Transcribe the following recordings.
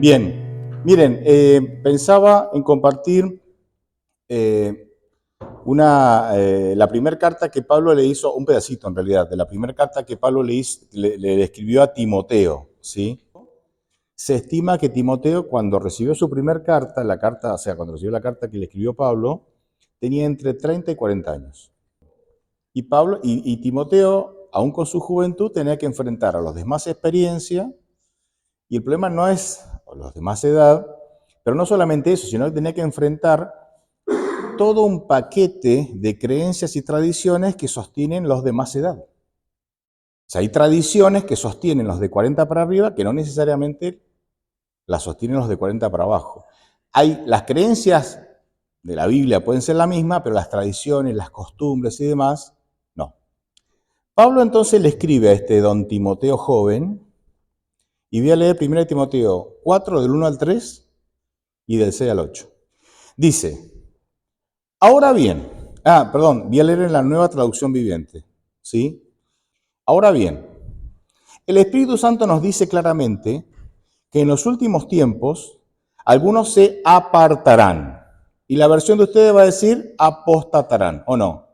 Bien, miren, pensaba en compartir eh, la primera carta que Pablo le hizo, un pedacito en realidad, de la primera carta que Pablo le escribió a Timoteo, ¿sí? Se estima que Timoteo, cuando recibió su primera carta, o sea, cuando recibió la carta que le escribió Pablo, tenía entre 30 y 40 años. Y Timoteo, aún con su juventud, tenía que enfrentar a los de más experiencia, y el problema no es a los de más edad, pero no solamente eso, sino que tenía que enfrentar todo un paquete de creencias y tradiciones que sostienen los de más edad. O sea, hay tradiciones que sostienen los de 40 para arriba que no necesariamente las sostienen los de 40 para abajo. Las creencias de la Biblia pueden ser la misma, pero las tradiciones, las costumbres y demás, no. Pablo entonces le escribe a este don Timoteo joven, y voy a leer 1 Timoteo 4, del 1 al 3 y del 6 al 8. Dice, ahora bien, voy a leer en la Nueva Traducción Viviente, ¿sí? Ahora bien, el Espíritu Santo nos dice claramente que en los últimos tiempos algunos se apartarán. Y la versión de ustedes va a decir apostatarán, ¿o no?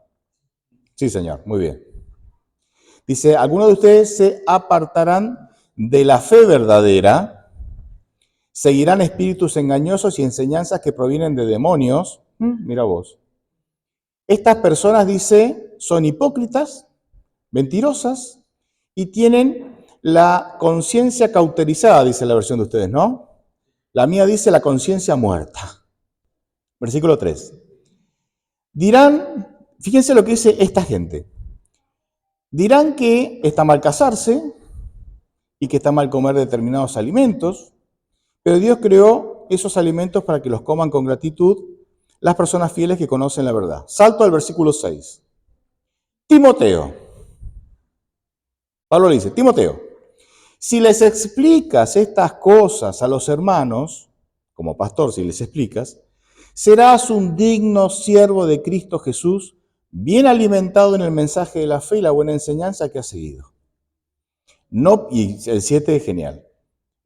Sí, señor, muy bien. Dice, algunos de ustedes se apartarán de la fe verdadera, seguirán espíritus engañosos y enseñanzas que provienen de demonios. Mira vos. Estas personas, dice, son hipócritas, mentirosas y tienen la conciencia cauterizada, dice la versión de ustedes, ¿no? La mía dice la conciencia muerta. Versículo 3. Dirán, fíjense lo que dice esta gente. Dirán que está mal casarse y que está mal comer determinados alimentos, pero Dios creó esos alimentos para que los coman con gratitud las personas fieles que conocen la verdad. Salto al versículo 6. Timoteo. Pablo le dice, Timoteo, si les explicas estas cosas a los hermanos, como pastor, si les explicas, serás un digno siervo de Cristo Jesús, bien alimentado en el mensaje de la fe y la buena enseñanza que has seguido. No, y el 7 es genial.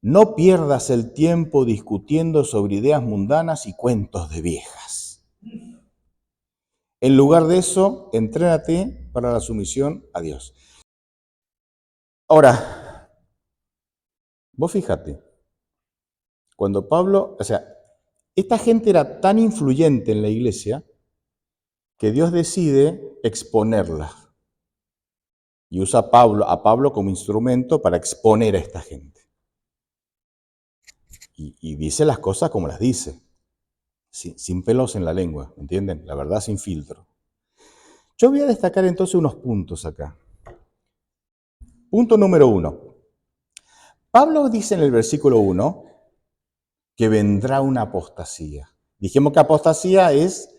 No pierdas el tiempo discutiendo sobre ideas mundanas y cuentos de viejas. En lugar de eso, entrénate para la sumisión a Dios. Ahora, vos fíjate, cuando Pablo, o sea, esta gente era tan influyente en la iglesia que Dios decide exponerla y usa a Pablo como instrumento para exponer a esta gente. Y dice las cosas como las dice, sin pelos en la lengua, ¿me entienden? La verdad sin filtro. Yo voy a destacar entonces unos puntos acá. Punto número 1. Pablo dice en el versículo 1 que vendrá una apostasía. Dijimos que apostasía es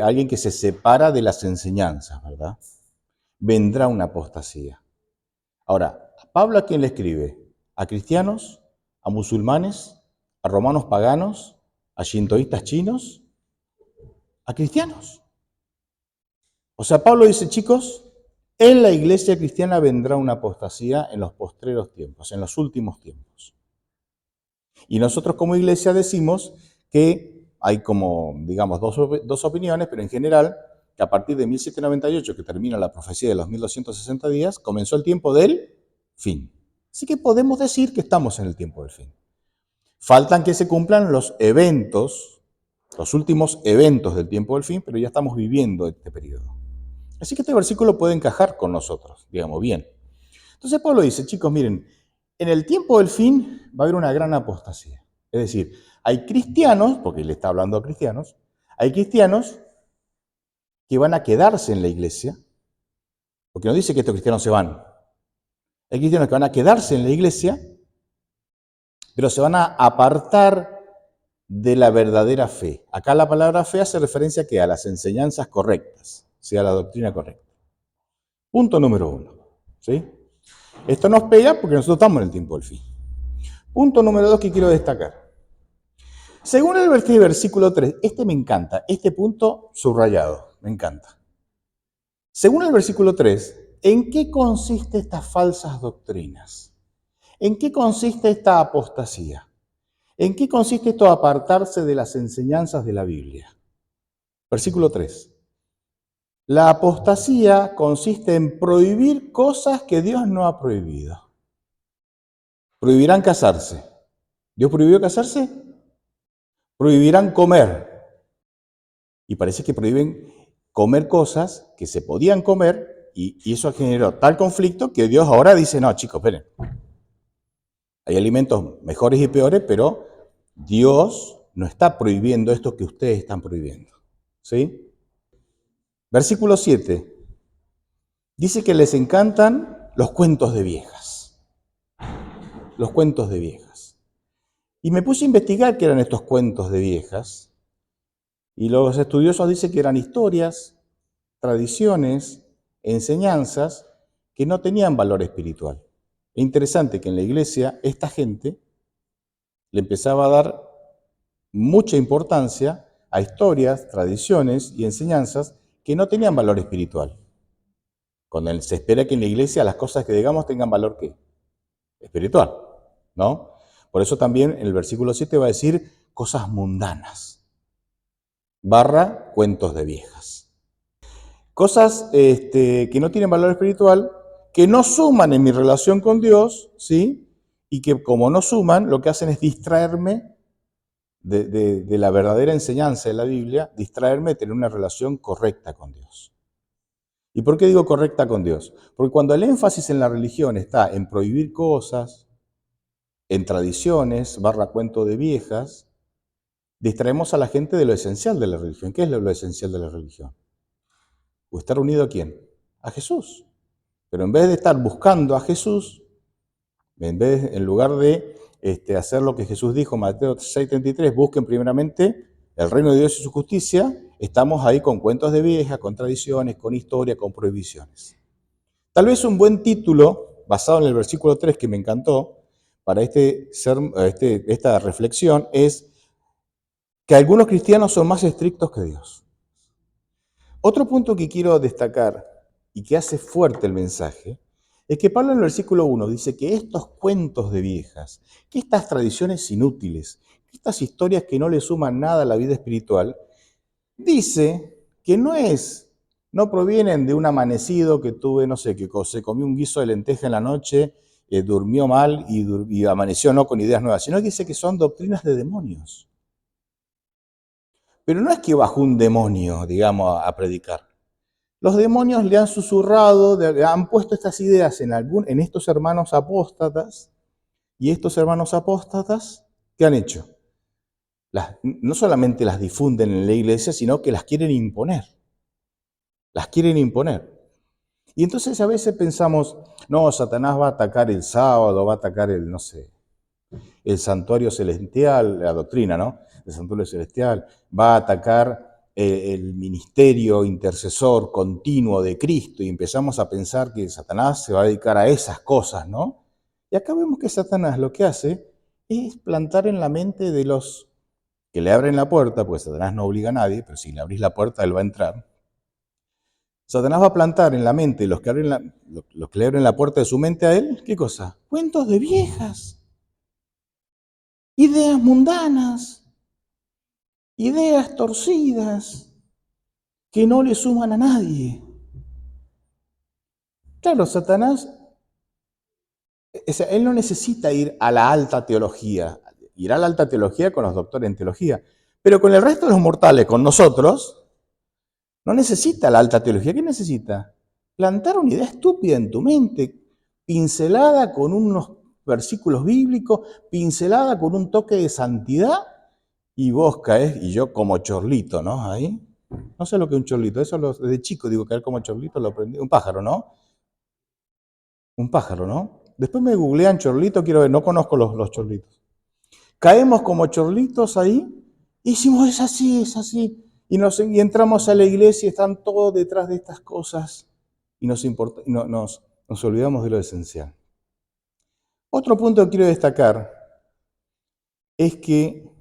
alguien que se separa de las enseñanzas, ¿verdad? Vendrá una apostasía. Ahora, ¿Pablo a quién le escribe? ¿A cristianos? ¿A musulmanes? ¿A romanos paganos? ¿A shintoístas chinos? ¿A cristianos? O sea, Pablo dice, chicos, en la iglesia cristiana vendrá una apostasía en los postreros tiempos, en los últimos tiempos. Y nosotros como iglesia decimos que hay como, digamos, dos opiniones, pero en general, que a partir de 1798, que termina la profecía de los 1260 días, comenzó el tiempo del fin. Así que podemos decir que estamos en el tiempo del fin. Faltan que se cumplan los eventos, los últimos eventos del tiempo del fin, pero ya estamos viviendo este periodo. Así que este versículo puede encajar con nosotros, digamos, bien. Entonces Pablo dice, chicos, miren, en el tiempo del fin va a haber una gran apostasía. Es decir, hay cristianos, porque él está hablando a cristianos, hay cristianos que van a quedarse en la iglesia, porque no dice que estos cristianos se van. Hay cristianos que van a quedarse en la iglesia, pero se van a apartar de la verdadera fe. Acá la palabra fe hace referencia a las enseñanzas correctas, o sea, a la doctrina correcta. Punto número 1, ¿sí? Esto nos pega porque nosotros estamos en el tiempo del fin. Punto número 2 que quiero destacar. Según el versículo 3, este me encanta, este punto subrayado, me encanta. Según el versículo 3, ¿en qué consiste estas falsas doctrinas? ¿En qué consiste esta apostasía? ¿En qué consiste esto apartarse de las enseñanzas de la Biblia? Versículo 3. La apostasía consiste en prohibir cosas que Dios no ha prohibido. Prohibirán casarse. ¿Dios prohibió casarse? Prohibirán comer. Y parece que prohíben comer cosas que se podían comer y eso generó tal conflicto que Dios ahora dice, no, chicos, esperen. Hay alimentos mejores y peores, pero Dios no está prohibiendo esto que ustedes están prohibiendo. ¿Sí? Versículo 7. Dice que les encantan los cuentos de viejas. Los cuentos de viejas. Y me puse a investigar qué eran estos cuentos de viejas. Y los estudiosos dicen que eran historias, tradiciones, enseñanzas que no tenían valor espiritual. Es interesante que en la iglesia esta gente le empezaba a dar mucha importancia a historias, tradiciones y enseñanzas que no tenían valor espiritual. Cuando se espera que en la iglesia las cosas que digamos tengan valor ¿qué? Espiritual, ¿no? Por eso también en el versículo 7 va a decir cosas mundanas, / cuentos de viejas. Cosas que no tienen valor espiritual, que no suman en mi relación con Dios, ¿sí? Y que como no suman, lo que hacen es distraerme de la verdadera enseñanza de la Biblia, distraerme de tener una relación correcta con Dios. ¿Y por qué digo correcta con Dios? Porque cuando el énfasis en la religión está en prohibir cosas, en tradiciones, / cuento de viejas, distraemos a la gente de lo esencial de la religión. ¿Qué es lo esencial de la religión? ¿O estar unido a quién? A Jesús. Pero en vez de estar buscando a Jesús, en lugar de hacer lo que Jesús dijo, Mateo 6:33, busquen primeramente el reino de Dios y su justicia, estamos ahí con cuentos de viejas, con tradiciones, con historia, con prohibiciones. Tal vez un buen título, basado en el versículo 3 que me encantó, para esta reflexión, es que algunos cristianos son más estrictos que Dios. Otro punto que quiero destacar y que hace fuerte el mensaje es que Pablo en el versículo 1 dice que estos cuentos de viejas, que estas tradiciones inútiles, que estas historias que no le suman nada a la vida espiritual, dice que no provienen de un amanecido que tuve, no sé, que se comió un guiso de lenteja en la noche, durmió mal y amaneció no con ideas nuevas, sino que dice que son doctrinas de demonios. Pero no es que bajó un demonio, digamos, a predicar. Los demonios le han susurrado, han puesto estas ideas en estos hermanos apóstatas, y estos hermanos apóstatas, ¿qué han hecho? No solamente las difunden en la iglesia, sino que las quieren imponer. Las quieren imponer. Y entonces a veces pensamos, no, Satanás va a atacar el sábado, va a atacar no sé, el santuario celestial, la doctrina, ¿no? El santuario celestial, va a atacar el ministerio intercesor continuo de Cristo y empezamos a pensar que Satanás se va a dedicar a esas cosas, ¿no? Y acá vemos que Satanás lo que hace es plantar en la mente de los que le abren la puerta, pues Satanás no obliga a nadie, pero si le abrís la puerta, él va a entrar. Satanás va a plantar en la mente de los que le abren la puerta de su mente a él, ¿qué cosa? Cuentos de viejas, ideas mundanas, ideas torcidas que no le suman a nadie. Claro, Satanás, él no necesita ir a la alta teología, irá a la alta teología con los doctores en teología, pero con el resto de los mortales, con nosotros, no necesita la alta teología. ¿Qué necesita? Plantar una idea estúpida en tu mente, pincelada con unos versículos bíblicos, pincelada con un toque de santidad, y vos caes, y yo como chorlito, ¿no? Ahí. No sé lo que es un chorlito, eso desde chico digo, caer como chorlito lo aprendí. Un pájaro, ¿no? Un pájaro, ¿no? Después me googlean chorlito, quiero ver, no conozco los chorlitos. Caemos como chorlitos ahí, y decimos, es así, es así. Y entramos a la iglesia y están todos detrás de estas cosas, y nos olvidamos de lo esencial. Otro punto que quiero destacar es que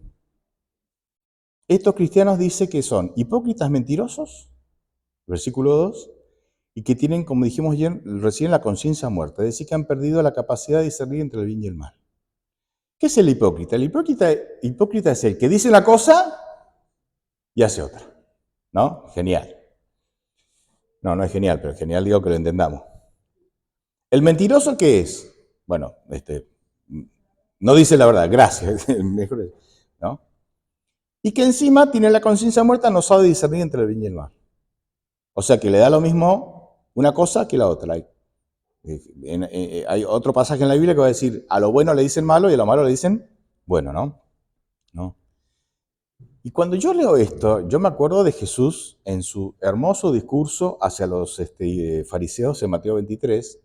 estos cristianos dicen que son hipócritas mentirosos, versículo 2, y que tienen, como dijimos recién, la conciencia muerta, es decir, que han perdido la capacidad de discernir entre el bien y el mal. ¿Qué es el hipócrita? El hipócrita es el que dice una cosa y hace otra. ¿No? Genial. No, no es genial, pero es genial digo que lo entendamos. ¿El mentiroso qué es? Bueno, no dice la verdad, gracias. ¿No? Y que encima tiene la conciencia muerta, no sabe discernir entre el bien y el mal. O sea que le da lo mismo una cosa que la otra. Hay otro pasaje en la Biblia que va a decir, a lo bueno le dicen malo y a lo malo le dicen bueno, ¿no? ¿No? Y cuando yo leo esto, yo me acuerdo de Jesús en su hermoso discurso hacia los fariseos en Mateo 23,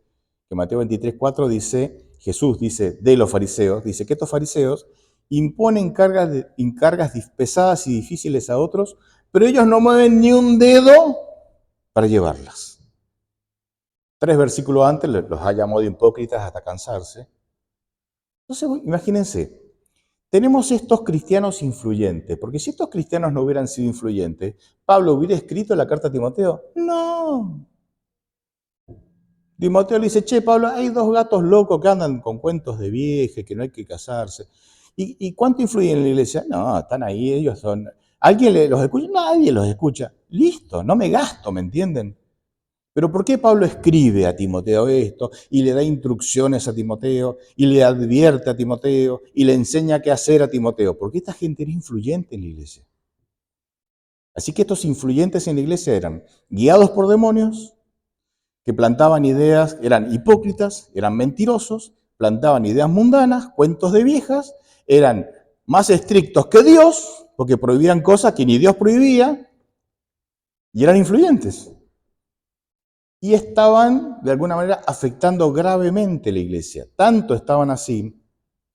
que Mateo 23, 4 dice, Jesús dice de los fariseos, dice que estos fariseos imponen cargas pesadas y difíciles a otros, pero ellos no mueven ni un dedo para llevarlas. 3 versículos antes los ha llamado de hipócritas hasta cansarse. Entonces, imagínense, tenemos estos cristianos influyentes, porque si estos cristianos no hubieran sido influyentes, ¿Pablo hubiera escrito la carta a Timoteo? No. Timoteo le dice, che, Pablo, hay 2 gatos locos que andan con cuentos de vieja, que no hay que casarse. ¿Y cuánto influyen en la iglesia? No, están ahí, ellos son... ¿Alguien los escucha? Nadie los escucha. Listo, no me gasto, ¿me entienden? Pero ¿por qué Pablo escribe a Timoteo esto y le da instrucciones a Timoteo y le advierte a Timoteo y le enseña qué hacer a Timoteo? Porque esta gente era influyente en la iglesia. Así que estos influyentes en la iglesia eran guiados por demonios, que plantaban ideas, eran hipócritas, eran mentirosos, plantaban ideas mundanas, cuentos de viejas, eran más estrictos que Dios, porque prohibían cosas que ni Dios prohibía, y eran influyentes. Y estaban, de alguna manera, afectando gravemente la iglesia. Tanto estaban así,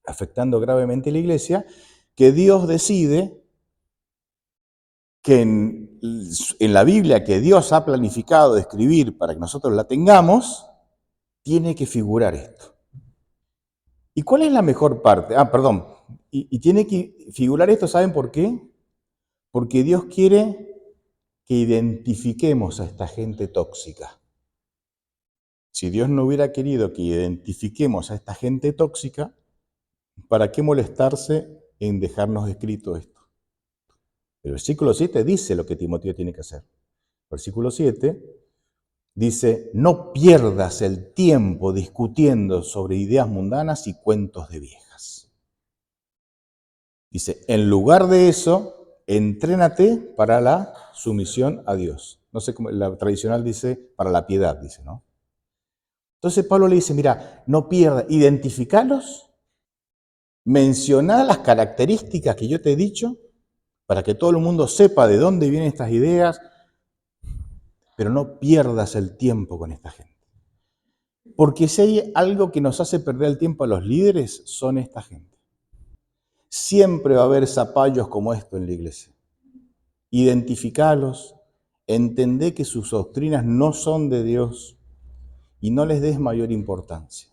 afectando gravemente la iglesia, que Dios decide que en la Biblia que Dios ha planificado de escribir para que nosotros la tengamos, tiene que figurar esto. ¿Y cuál es la mejor parte? Perdón. Y tiene que figurar esto, ¿saben por qué? Porque Dios quiere que identifiquemos a esta gente tóxica. Si Dios no hubiera querido que identifiquemos a esta gente tóxica, ¿para qué molestarse en dejarnos escrito esto? El versículo 7 dice lo que Timoteo tiene que hacer. Versículo 7 dice, no pierdas el tiempo discutiendo sobre ideas mundanas y cuentos de viejas. Dice, en lugar de eso, entrénate para la sumisión a Dios. No sé cómo, la tradicional dice, para la piedad, dice, ¿no? Entonces Pablo le dice, mira, no pierdas, identificalos, mencioná las características que yo te he dicho, para que todo el mundo sepa de dónde vienen estas ideas, pero no pierdas el tiempo con esta gente. Porque si hay algo que nos hace perder el tiempo a los líderes, son esta gente. Siempre va a haber zapallos como esto en la iglesia. Identificalos, entendé que sus doctrinas no son de Dios y no les des mayor importancia,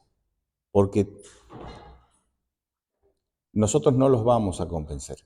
porque nosotros no los vamos a convencer.